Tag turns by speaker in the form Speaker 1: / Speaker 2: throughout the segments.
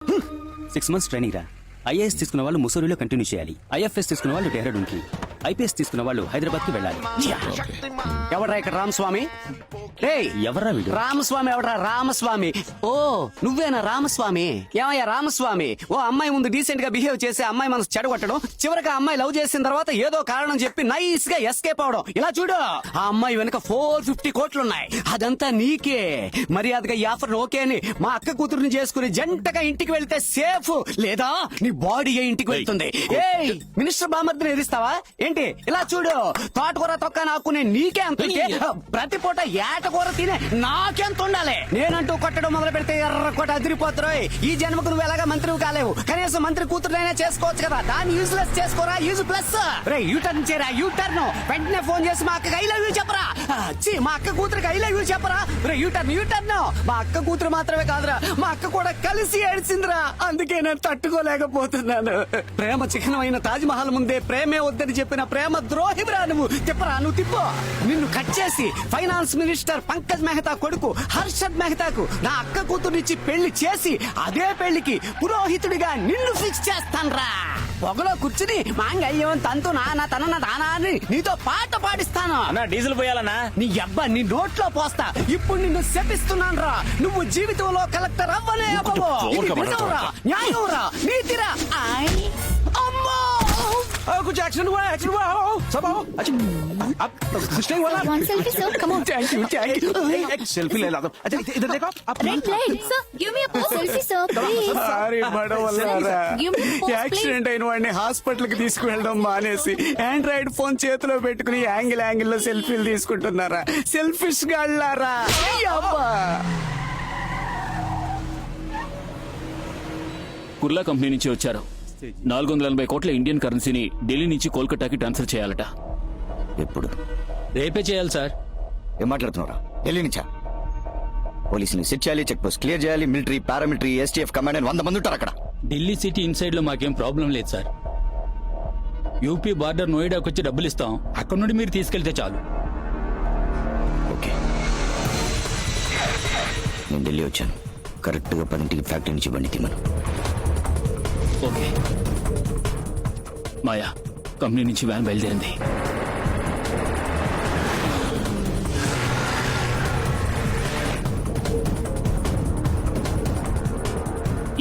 Speaker 1: 6 months training రా. IAS తీసుకున్న వాళ్ళు ముసూరిలో కంటిన్యూ చేయాలి. ఐఎఫ్ఎస్ తీసుకున్న వాళ్ళు డెహ్రాడూన్ కి, ఐపీఎస్ తీసుకున్న వాళ్ళు హైదరాబాద్ కి వెళ్ళాలి.
Speaker 2: ఎవడ్రా ఇక్కడ రామస్వామి?
Speaker 1: ఎవర్రా వీడు?
Speaker 2: రామస్వామి ఎవడ్రా? రామస్వామి. ఓ నువ్వేనా రామస్వామి? ఏమయ్యా రామస్వామి, ఓ అమ్మాయి ముందు డీసెంట్ గా బిహేవ్ చేసి అమ్మాయి మనసు చెడగొట్టడం, చివరికి ఆ అమ్మాయి లవ్ చేసిన తర్వాత ఏదో కారణం చెప్పి నైస్ గా ఎస్కేప్ అవడం. ఇలా చూడు, ఆ అమ్మాయి వెనక 450 కోట్లున్నాయి. అదంతా నీకే. మర్యాదగా ఈ ఆఫర్ ఓకే అని మా అక్క కూతురుని చేసుకుని జంటగా ఇంటికి వెళ్తే సేఫ్, లేదా నీ బాడీ ఇంటికి వెళ్తుంది. ఏయ్ మినిస్టర్ బామర్దిని ఎదిస్తావా ఏంటి? ఇలా చూడు, తోటకూర తొక్క నాకునే నీకే అంత ఉంటే, ప్రతి పూట ఏటకూర తినే నాకెంత ఉండాలి? నేనంటూ కొట్టడం మొదలు పెడితే ఎర్రకోట అదిరిపోతున్నాయి. ఈ జన్మకు నువ్వు ఎలాగా మంత్రివి కాలేవు, కనీసం మంత్రి కూతురునైనా చేసుకోవచ్చు కదా. దాన్ని యూజ్లెస్ చేసుకోరా, యూజ్ ప్లస్. రే యూటర్న్ చేయరా, యూటర్న్. వెంటనే ఫోన్ చేసి మా అక్కకి ఐ లవ్ యూ చెప్పరా. మా అక్క కూతురికి ఐ లవ్ యూ చెప్పరా. రే యూటర్న్, యూటర్న్. మా అక్క కూతురు మాత్రమే కాదురా, మా అక్క కూడా కలిసి ఏడ్చిందిరా. అందుకే నేను తట్టుకోలేకపోతున్నాను. ప్రేమ చిహ్నమైన తాజ్ మహల్ ముందే ప్రేమే వద్దని చెప్పిన ప్రేమ ద్రోహిరా నువ్వు. తిప్పరా, నువ్వు తిప్పు. నిన్ను కట్ చేసి ఫైనాన్స్ మినిస్టర్ పంకజ్ మెహతా కొడుకు హర్షద్ మెహతాకు నా అక్క కూతురునిచ్చి పెళ్లి చేసి, అదే పెళ్లికి పురోహితుడిగా నిన్ను ఫిక్స్ చేస్తాన్రా. పొగలో కూర్చుని మాంగళ్యం తంతు నాన్న తన దానా అని నీతో పాట పాడిస్తాను.
Speaker 3: డీజిల్ పోయాలన్నా?
Speaker 2: నీ అబ్బా నీ నోట్లో పోస్తా. ఇప్పుడు నిన్ను శపిస్తున్నాను రా. నువ్వు జీవితంలో కలెక్టర్ అవ్వలే అవ్వవు. ఇది నిజంరా, న్యాయంరా, నీతిరా. అమ్మో
Speaker 3: कुछ एक्शन हुआ सब आओ। अच्छा आप स्टेइंग वाला
Speaker 4: One selfie, sir. Come on.
Speaker 2: Thank you.
Speaker 3: एक सेल्फी ले ला दो। अच्छा इधर देखो आप।
Speaker 4: Red light. Sir, give me a pose. Selfie, sir. Please.
Speaker 2: Sorry బడవల్లారా.
Speaker 4: Give me a pose,
Speaker 2: accident అయిన వాడిని హాస్పిటల్ కి తీసుకువెళ్ళడం మానేసి ఆండ్రాయిడ్ ఫోన్ చేతిలో పెట్టుకుని యాంగిల్ లో సెల్ఫీలు తీసుకుంటున్నారా? సెల్ఫిష్ గాళ్ళారా.
Speaker 5: కుర్లా కంపెనీ నుంచి వచ్చారు. 480 కోట్ల ఇండియన్ కరెన్సీని ఢిల్లీ నుంచి కోల్కతాకి ట్రాన్స్ఫర్ చేయాలట.
Speaker 6: ఎప్పుడు?
Speaker 5: రేపే చేయాలి సార్.
Speaker 6: ఏం మాట్లాడుతున్నారా? ఢిల్లీ నుంచా? పోలీసుని సెట్ చేయాలి, చెక్ పోస్ట్ క్లియర్ చేయాలి, మిలిటరీ పారామిలిటరీ ఎస్టీఎఫ్ కమాండ్ 100 మంది ఉంటారు అక్కడ.
Speaker 5: ఢిల్లీ సిటీ ఇన్సైడ్ లో మాకేం ప్రాబ్లం లేదు సార్. యూపీ బార్డర్ నోయిడాకి వచ్చి డబ్బులు ఇస్తాం, అక్కడ నుండి మీరు తీసుకెళ్తే చాలు.
Speaker 6: ఓకే, నేను ఢిల్లీ వచ్చాను. కరెక్ట్ గా 10ంటికి ఫ్యాక్టరీ నుంచి బండి తీమను.
Speaker 5: ఓకే. మాయా, కంపెనీ నుంచి వ్యాన్ బయలుదేరింది.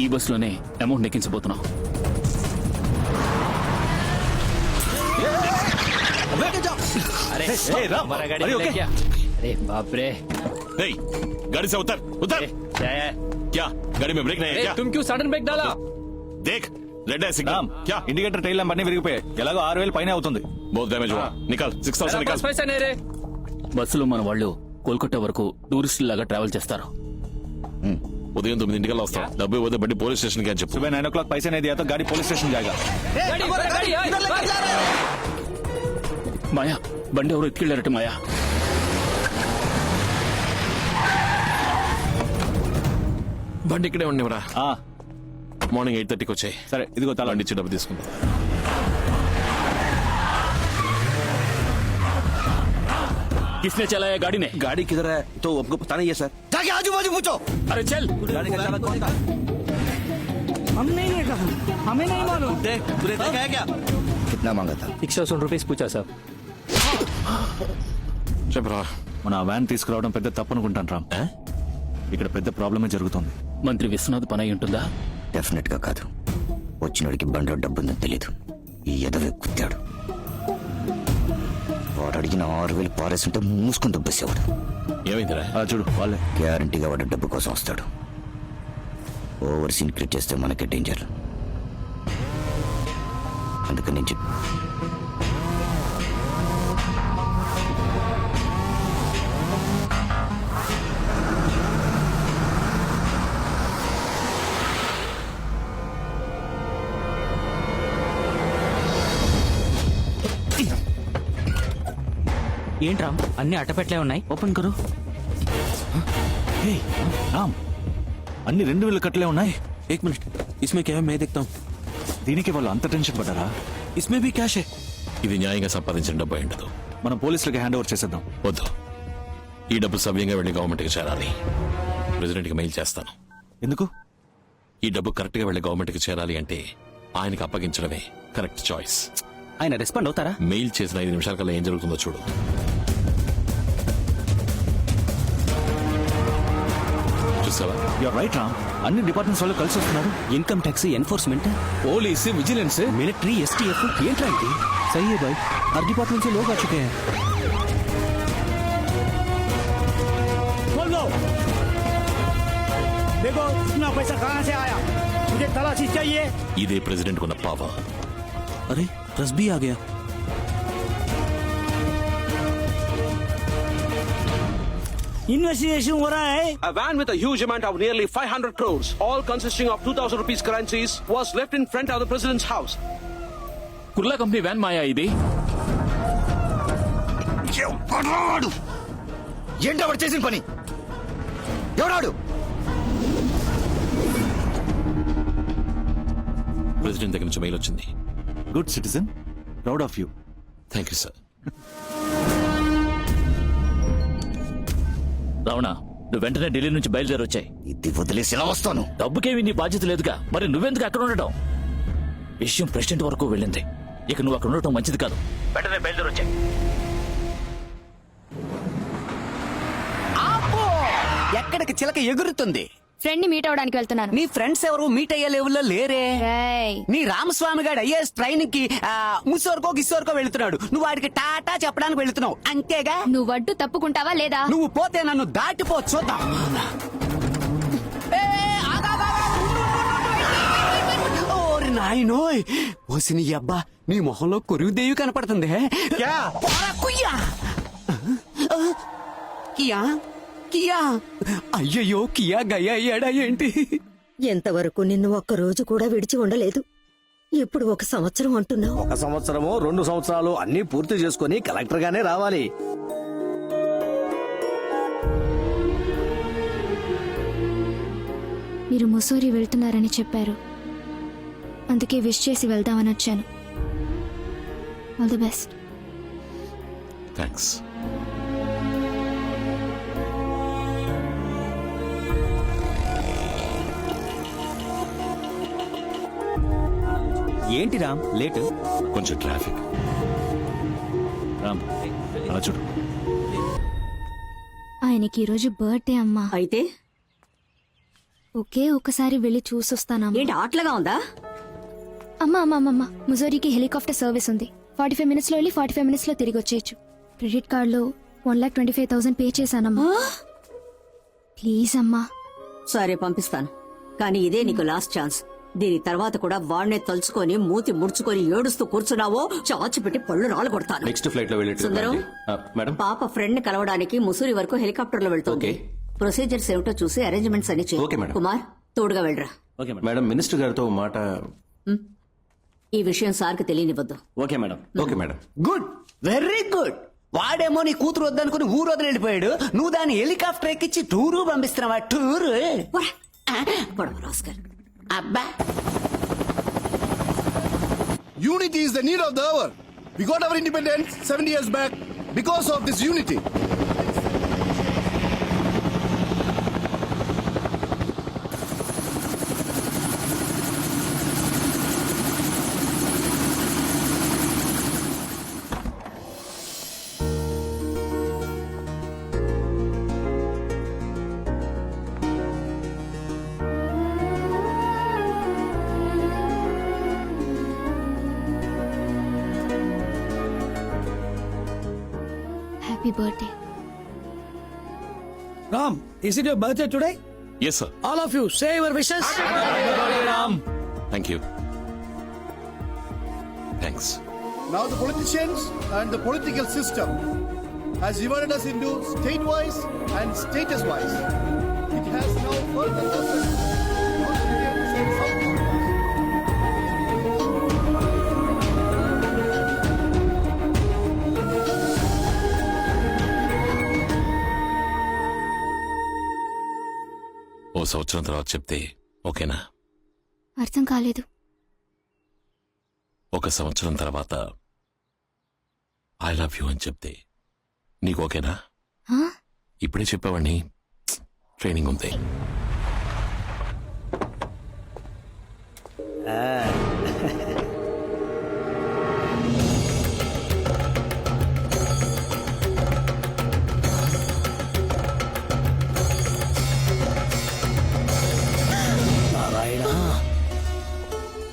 Speaker 5: ఈ బస్సులోనే అమౌంట్ ఎక్కించబోతున్నాం.
Speaker 3: अरे ओके।
Speaker 5: अरे बाप रे,
Speaker 7: नहीं, गाड़ी से उतर उतर। क्या गाड़ी में ब्रेक नहीं है क्या?
Speaker 5: तुम क्यों सडन ब्रेक डाला?
Speaker 7: देख रेड है सिग्नल। क्या
Speaker 3: ఇండికేటర్ టైల్ ల్యాంప్ అన్ని విరిగిపోయాయి. ఎలాగో 6000 పైన అవుతుంది.
Speaker 7: बहुत डैमेज हुआ। निकल 6000 निकल।
Speaker 5: బస్సులో మన వాళ్ళు కోల్కతా వరకు టూరిస్ట్ లాగా ట్రావెల్ చేస్తారు.
Speaker 7: ఉదయం 9 వస్తాం. డబ్బు ఇవ్వదు బండి పోలీస్ స్టేషన్ కి అని చెప్పు.
Speaker 3: सुबह 9 o'clock पैसे नहीं दिया तो गाड़ी पुलिस स्टेशन जाएगा।
Speaker 5: మాయా, బండి ఎవరు ఎత్తుకెళ్లారట. మాయా,
Speaker 7: బండి ఇక్కడే ఉండేవరా. మార్నింగ్ 8:30కి వచ్చాయి.
Speaker 3: సరే ఇదిగో తల
Speaker 7: బండి ఇచ్చి డబ్బు తీసుకుంటా.
Speaker 5: किसने चलाया गाड़ी ने?
Speaker 3: गाड़ी किधर है तो आपको पता नहीं है सर?
Speaker 6: जाके आजू बाजू पूछो.
Speaker 5: अरे चल.
Speaker 3: गाड़ी का चालक कौन था?
Speaker 2: हमें नहीं मालूम.
Speaker 3: देख तूने देखा है क्या?
Speaker 6: कितना मांगा था?
Speaker 5: 600 रुपीस पूछा साहब.
Speaker 7: చెప్పరా.
Speaker 3: మన వ్యాన్ తీసుకురావడం పెద్ద తప్పు అనుకుంటాను రామ్. ఇక్కడ పెద్ద ప్రాబ్లమే జరుగుతుంది.
Speaker 5: మంత్రి విశ్వనాథ్ పని అయి ఉంటుందా?
Speaker 6: డెఫినెట్ గా కాదు. వచ్చినోడికి బండిలో డబ్బుందని తెలీదు. ఈ ఎదవే కుత్తాడు. వాడు అడిగిన 6000 పారేస్తుంటే మూసుకుని దుబ్బేసేవాడు.
Speaker 7: ఏమైందిరా?
Speaker 3: చూడు వాళ్ళే.
Speaker 6: గ్యారంటీగా వాడు డబ్బు కోసం వస్తాడు. ఓవర్ సీన్ క్రియేట్ చేస్తే మనకే డేంజర్. అందుకని నేను
Speaker 1: ఏంట్రా అన్ని అట్టపెట్లే ఉన్నాయి, ఓపెన్ కరు.
Speaker 3: రామ్, అన్ని 2000 కట్టలే ఉన్నాయి.
Speaker 8: एक मिनट, इसमें क्या है मैं देखता हूँ.
Speaker 3: దీనికి వాళ్ళు అంత టెన్షన్ పడ్డారా?
Speaker 8: इसमें भी कैश है.
Speaker 7: ఇది న్యాయంగా సంపాదించిన డబ్బు అయి ఉండదు.
Speaker 3: మనం పోలీసులకి హ్యాండ్ ఓవర్ చేసేద్దాం.
Speaker 7: వద్దు, ఈ డబ్బు సవ్యంగా వెళ్లి గవర్నమెంట్ కి చేరాలి. ప్రెసిడెంట్ కి మెయిల్ చేస్తాను.
Speaker 3: ఎందుకు?
Speaker 7: ఈ డబ్బు కరెక్ట్ గా వెళ్ళి గవర్నమెంట్ కి చేరాలి అంటే ఆయనకి అప్పగించడమే కరెక్ట్ చాయిస్.
Speaker 1: ఆయన రెస్పాండ్ అవుతారా?
Speaker 7: మెయిల్ చేసిన 5 నిమిషాల కల్లా ఏం జరుగుతుందో చూడు. చూసావా?
Speaker 8: You're right, Ram. అన్ని డిపార్ట్మెంట్స్ వాళ్ళు కలిసి వస్తున్నారు.
Speaker 1: Income tax, enforcement,
Speaker 8: police, vigilance,
Speaker 1: military, STF ఏంట్రా ఇది?
Speaker 8: सही है भाई. हर डिपार्टमेंट से लोग आ चुके हैं.
Speaker 9: खोल दो. देखो इतना पैसा कहाँ से आया, मुझे तलाशी चाहिए.
Speaker 7: ఇదే ప్రెసిడెంట్ ఉన్న పవర్.
Speaker 8: अरे रस भी आ गया.
Speaker 9: इन्वेस्टिगेशन हो रहा है.
Speaker 3: A van with a huge amount of nearly 500 crores, all consisting of 2,000 rupees currencies, was left in front of the president's house.
Speaker 5: Kurla company van మాయా ఇది.
Speaker 6: ఎవడాడు? ఏంటి వాడు చేసిన పని? ఎవడాడు?
Speaker 7: ప్రెసిడెంట్ దగ్గర నుంచి మెయిల్ వచ్చింది.
Speaker 8: Good citizen. Proud of you.
Speaker 7: Thank you sir.
Speaker 5: Ravana, నువ్వు వెంటనే ఢిల్లీ నుంచి బయలుదేరి వచ్చాయి.
Speaker 6: ఇది వదిలేసి ఎలా వస్తాను?
Speaker 5: డబ్బుకేమి నీ బాధ్యత లేదుగా, మరి నువ్వెందుకు అక్కడ ఉండటం? విషయం ప్రెసిడెంట్ వరకు వెళ్ళింది. ఇక నువ్వు అక్కడ ఉండటం మంచిది కాదు. వెంటనే బయలుదేరి వచ్చాయి.
Speaker 2: ఆపో! ఎక్కడికి చిలక ఎగురుతుంది?
Speaker 4: ఫ్రెండ్ ని మీట్ అవడానికి వెళ్తున్నాను.
Speaker 2: నీ ఫ్రెండ్స్ ఎవరు మీట్ అయ్యే లెవెల్లో లేరే.
Speaker 4: రేయ్,
Speaker 2: నీ రామస్వామి గారు ఐఏఎస్ ట్రైనింగ్ కి ముసోర్కో గిసోర్కో వెళ్తున్నాడు. నువ్వు వాడికి టాటా చెప్పడానికి వెళ్తున్నావు అంతేగా?
Speaker 4: నువ్వు అడ్డు తప్పుకుంటావా లేదా?
Speaker 2: నువ్వు పోతే నన్ను దాటిపో చూద్దాం. ఏ, ఆగాగా, ఓరి నాయనోయ్, ఓసి నీ అబ్బా, నీ మొహంలో కొరువుదేవి కనపడుతుంది. పోరా, కుయ్యా. కియా కియా, అయ్యయ్యో కియా గయ్యా అయ్యాడా ఏంటి?
Speaker 10: ఎంతవరకు నిన్ను ఒక్క రోజు కూడా విడిచి ఉండలేదు. ఇప్పుడు 1 సంవత్సరం అంటున్నావు.
Speaker 9: 1 సంవత్సరమో 2 సంవత్సరాలు అన్ని పూర్తి చేసుకుని కలెక్టర్ గానే రావాలి.
Speaker 4: మీరు ముసోరి వెళ్తున్నారని చెప్పారు, అందుకే విష్ చేసి వెళ్దామని వచ్చాను. All the best.
Speaker 7: థ్యాంక్స్.
Speaker 1: ఏంటి రామ్ లేట్?
Speaker 7: కొంచెం ట్రాఫిక్.
Speaker 8: రామ్, అలా చూడు.
Speaker 4: ఆయనకి ఈరోజు బర్త్డే అమ్మా.
Speaker 10: అయితే
Speaker 4: ఒకే ఒకసారి వెళ్ళి చూసొస్తానమ్మా.
Speaker 10: ఏంటి ఆటలుగా ఉందా?
Speaker 4: అమ్మా ముజోరీకి హెలికాప్టర్ సర్వీస్ ఉంది. 45 మినిట్స్ లో వెళ్ళి 45 మినిట్స్ లో తిరిగి వచ్చేయచ్చు. క్రెడిట్ కార్డ్ లో 1,25,000 పే చేశానమ్మా. ప్లీజ్ అమ్మా.
Speaker 10: సరే పంపిస్తాను, కానీ ఇదే నీకు లాస్ట్ ఛాన్స్. దీని తర్వాత కూడా వాడినే తలుచుకొని మూతి ముడుచుకొని ఏడుస్తూ కూర్చున్నావో చాచి పెట్టి పళ్ళు రాళ్ళు కొడతాను.
Speaker 8: నెక్స్ట్ ఫ్లైట్ లో
Speaker 10: సుందరం,
Speaker 8: మేడం.
Speaker 10: పాప ఫ్రెండ్ ని కలవడానికి ముసూరి వరకు హెలికాప్టర్ లో వెళ్తుంది. ప్రొసీజర్స్ ఏమిటో చూసి అరేంజ్మెంట్స్ అన్ని చేయి.
Speaker 8: Okay madam.
Speaker 10: కుమార్, తోడుగా వెళ్ళరా.
Speaker 8: మేడం, మినిస్టర్ గారితో మాట.
Speaker 10: ఈ విషయం సార్కి తెలియనివ్వద్దు.
Speaker 8: Okay madam. Okay madam.
Speaker 2: Good, very good. వాడేమో నీ కూతురు వద్దనుకుని ఊరు వదిలి వెళ్ళిపోయాడు. నువ్వు దాన్ని హెలికాప్టర్ ఎక్కించి టూరు పంపిస్తున్నావా? టూరు
Speaker 10: పొడవ రాస్కర్.
Speaker 2: అబ్బా,
Speaker 11: Unity is the need of the hour. We got our independence 70 years back because of this unity.
Speaker 4: Happy birthday.
Speaker 9: Ram, is it your birthday today?
Speaker 7: Yes sir.
Speaker 9: All of you, say your wishes.
Speaker 7: Thank you. Thanks.
Speaker 11: Now the politicians and the political system has divided us into state-wise and status-wise. It has now further lessened North Indians and South Indians.
Speaker 7: ఓ సంవత్సరం తర్వాత చెప్తే ఓకేనా?
Speaker 4: అర్థం కాలేదు.
Speaker 7: 1 సంవత్సరం తర్వాత I love you అని చెప్తే నీకు ఓకేనా?
Speaker 4: హా?
Speaker 7: ఇప్పుడే చెప్పేవాడిని, ట్రైనింగ్ ఉంది.
Speaker 9: నారాయణ,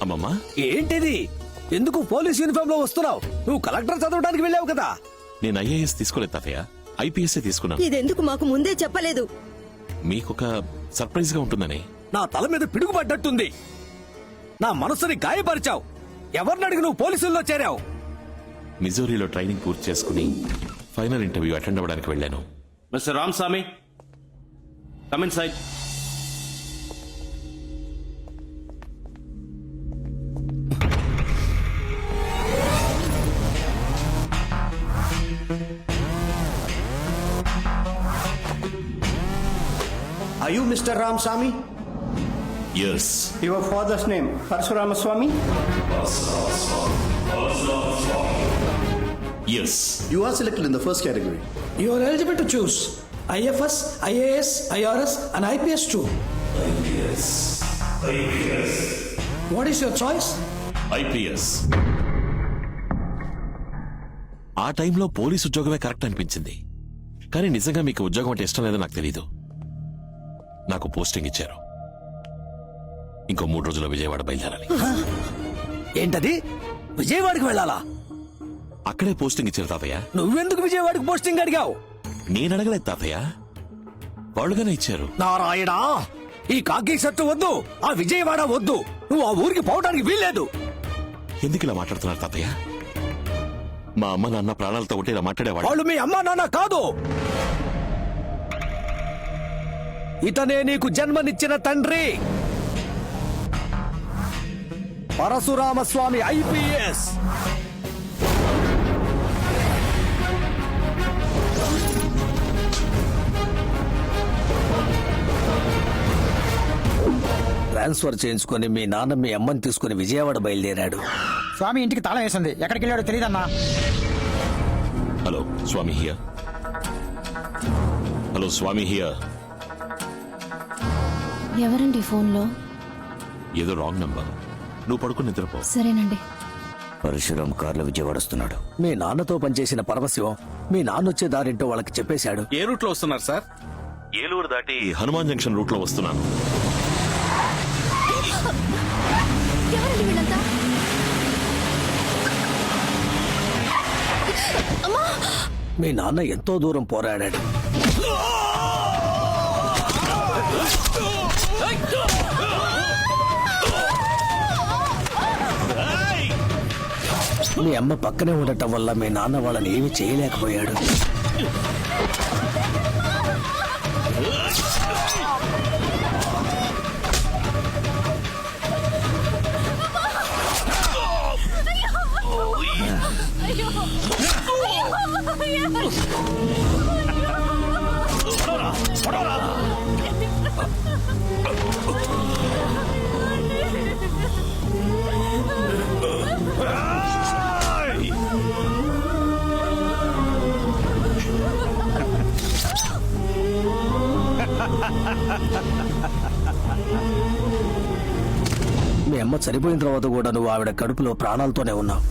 Speaker 7: అమ్మమ్మా
Speaker 9: ఏంటిది? ఎందుకు పోలీస్ యూనిఫామ్ లో వస్తున్నావు? నువ్వు కలెక్టర్ చదవడానికి వెళ్ళావు కదా.
Speaker 7: నేను ఐఏఎస్ తీసుకోలేదు తాతయ్య, ఐపీఎస్ తీసుకున్నాను.
Speaker 10: ఇదెందుకు మాకు ముందే చెప్పలేదు?
Speaker 7: మీకొక సర్ప్రైజ్ గా ఉంటుందని.
Speaker 9: నా తల మీద పిడుగుపడ్డట్టుంది. నా మనసుని గాయపరిచావు. ఎవరిని అడిగి నువ్వు పోలీసుల్లో చేరావు?
Speaker 7: మిజోరీలో ట్రైనింగ్ పూర్తి చేసుకుని ఫైనల్ ఇంటర్వ్యూ అటెండ్ అవ్వడానికి వెళ్ళాను.
Speaker 1: Mister Ramaswamy, come inside.
Speaker 9: Are you Mr. Ramsamy?
Speaker 7: Yes,
Speaker 9: Your father's name, Parshuramaswamy?
Speaker 7: Yes.
Speaker 11: You are selected in the first category.
Speaker 9: You are eligible to choose IFS, IAS, IRS and IPS too. What is your choice?
Speaker 7: IPS. ఆ టైంలో police ఉద్యోగమే correct అనిపించింది. కానీ నిజంగా మీకు ఉద్యోగం అంటే ఇష్టం లేదో నాకు తెలీదు. నాకు పోస్టింగ్ ఇచ్చారు. ఇంకో 3 రోజుల్లో విజయవాడ బయలుదేరాలి.
Speaker 9: ఏంటది? విజయవాడకి వెళ్ళాలా?
Speaker 7: అక్కడే పోస్టింగ్ ఇచ్చారు తాతయ్య.
Speaker 9: నువ్వెందుకు విజయవాడకి పోస్టింగ్ అడిగావు?
Speaker 7: నేను అడగలేదు తాతయ్య, వాళ్ళుగానే ఇచ్చారు.
Speaker 9: నారాయణ, ఈ కాకి షర్టు వద్దు, ఆ విజయవాడ వద్దు. నువ్వు ఆ ఊరికి పోవడానికి వీల్లేదు.
Speaker 7: ఎందుకు ఇలా మాట్లాడుతున్నారు తాతయ్య? మా అమ్మ నాన్న ప్రాణాలతో ఉంటే ఇలా మాట్లాడేవాడు.
Speaker 9: వాళ్ళు మీ అమ్మా నాన్న కాదు. ఇతనే నీకు జన్మనిచ్చిన తండ్రి, పరశురామస్వామి ఐపీఎస్. ట్రాన్స్ఫర్ చేయించుకొని మీ నాన్న మీ అమ్మని తీసుకుని విజయవాడ బయలుదేరాడు.
Speaker 12: స్వామి ఇంటికి తాళం వేసింది. ఎక్కడికి వెళ్ళాడో తెలియదన్నా.
Speaker 7: Hello Swami here. Hello Swami here.
Speaker 4: ఎవరండి ఫోన్లో?
Speaker 7: ఏదో రాంగ్ నంబర్. నువ్వు పడుకుని నిద్రపో.
Speaker 4: సరేనండి.
Speaker 6: పరశురామ్ కార్లో విజయవాడ వస్తున్నాడు.
Speaker 9: మీ నాన్నతో పనిచేసిన పరమశివం మీ నాన్న వచ్చే దారింటో వాళ్ళకి చెప్పేశాడు.
Speaker 1: ఏ రూట్ లో వస్తున్నారు సార్?
Speaker 7: ఏలూరు దాటి హనుమాన్ జంక్షన్ రూట్ లో వస్తున్నాను.
Speaker 4: ఎవరండి వీళ్ళంతా?
Speaker 9: మీ నాన్న ఎంతో దూరం పోరాడాడు. మీ అమ్మ పక్కనే ఉండటం వల్ల మీ నాన్న వాళ్ళని ఏమీ చేయలేకపోయాడు. మీ అమ్మ చనిపోయిన తర్వాత కూడా నువ్వు ఆవిడ కడుపులో ప్రాణాలతోనే ఉన్నావు.